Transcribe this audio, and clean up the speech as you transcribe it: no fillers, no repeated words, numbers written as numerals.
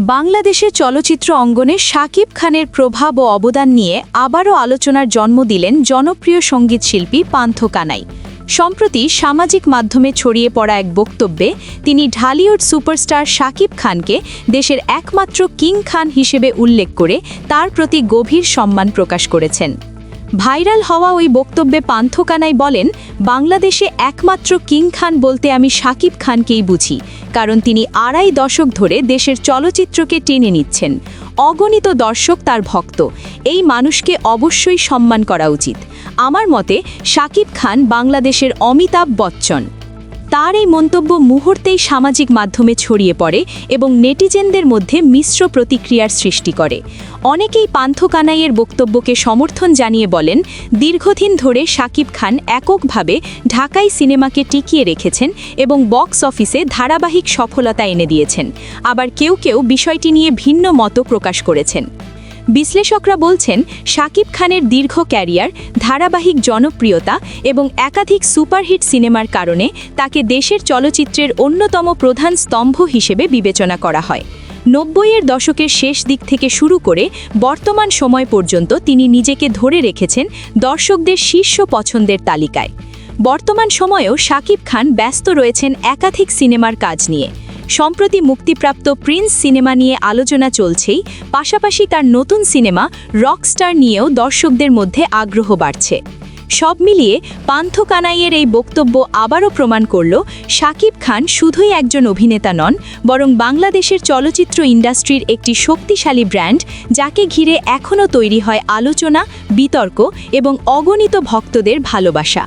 বাংলাদেশের চলচ্চিত্র অঙ্গনে শাকিব খানের প্রভাব ও অবদান নিয়ে আবারও আলোচনার জন্ম দিলেন জনপ্রিয় সঙ্গীতশিল্পী পান্থ কানাই। সম্প্রতি সামাজিক মাধ্যমে ছড়িয়ে পড়া এক বক্তব্যে তিনি ঢালিউড সুপারস্টার শাকিব খানকে দেশের একমাত্র কিং খান হিসেবে উল্লেখ করে তার প্রতি গভীর সম্মান প্রকাশ করেছেন। ভাইরাল হওয়া ওই বক্তব্যে পান্থ কানাই বলেন, বাংলাদেশে একমাত্র কিং খান বলতে আমি শাকিব খানকেই বুঝি, কারণ তিনি ২.৫ দশক ধরে দেশের চলচ্চিত্রকে টেনে নিচ্ছেন। অগণিত দর্শক তার ভক্ত। এই মানুষকে অবশ্যই সম্মান করা উচিত। আমার মতে শাকিব খান বাংলাদেশের অমিতাভ বচ্চন। তার এই মন্তব্য মুহূর্তেই সামাজিক মাধ্যমে ছড়িয়ে পড়ে এবং নেটিজেনদের মধ্যে মিশ্র প্রতিক্রিয়ার সৃষ্টি করে। অনেকেই পান্থ কানাইয়ের বক্তব্যকে সমর্থন জানিয়ে বলেন, দীর্ঘদিন ধরে শাকিব খান এককভাবে ঢাকাই সিনেমাকে টিকিয়ে রেখেছেন এবং বক্স অফিসে ধারাবাহিক সফলতা এনে দিয়েছেন। আবার কেউ কেউ বিষয়টি নিয়ে ভিন্ন মত প্রকাশ করেছেন। বিশ্লেষকরা বলছেন, শাকিব খানের দীর্ঘ ক্যারিয়ার, ধারাবাহিক জনপ্রিয়তা এবং একাধিক সুপারহিট সিনেমার কারণে তাকে দেশের চলচ্চিত্রের অন্যতম প্রধান স্তম্ভ হিসেবে বিবেচনা করা হয়। ৯০-এর দশকের শেষ দিক থেকে শুরু করে বর্তমান সময় পর্যন্ত তিনি নিজেকে ধরে রেখেছেন দর্শকদের শীর্ষ পছন্দের তালিকায়। বর্তমান সময়েও শাকিব খান ব্যস্ত রয়েছেন একাধিক সিনেমার কাজ নিয়ে। সম্প্রতি মুক্তিপ্রাপ্ত প্রিন্স সিনেমা নিয়ে আলোচনা চলছেই, পাশাপাশি তার নতুন সিনেমা রকস্টার নিয়েও দর্শকদের মধ্যে আগ্রহ বাড়ছে। সব মিলিয়ে পান্থ কানাইয়ের এই বক্তব্য আবারও প্রমাণ করল, শাকিব খান শুধুই একজন অভিনেতা নন, বরং বাংলাদেশের চলচ্চিত্র ইন্ডাস্ট্রির একটি শক্তিশালী ব্র্যান্ড, যাকে ঘিরে এখনও তৈরি হয় আলোচনা, বিতর্ক এবং অগণিত ভক্তদের ভালোবাসা।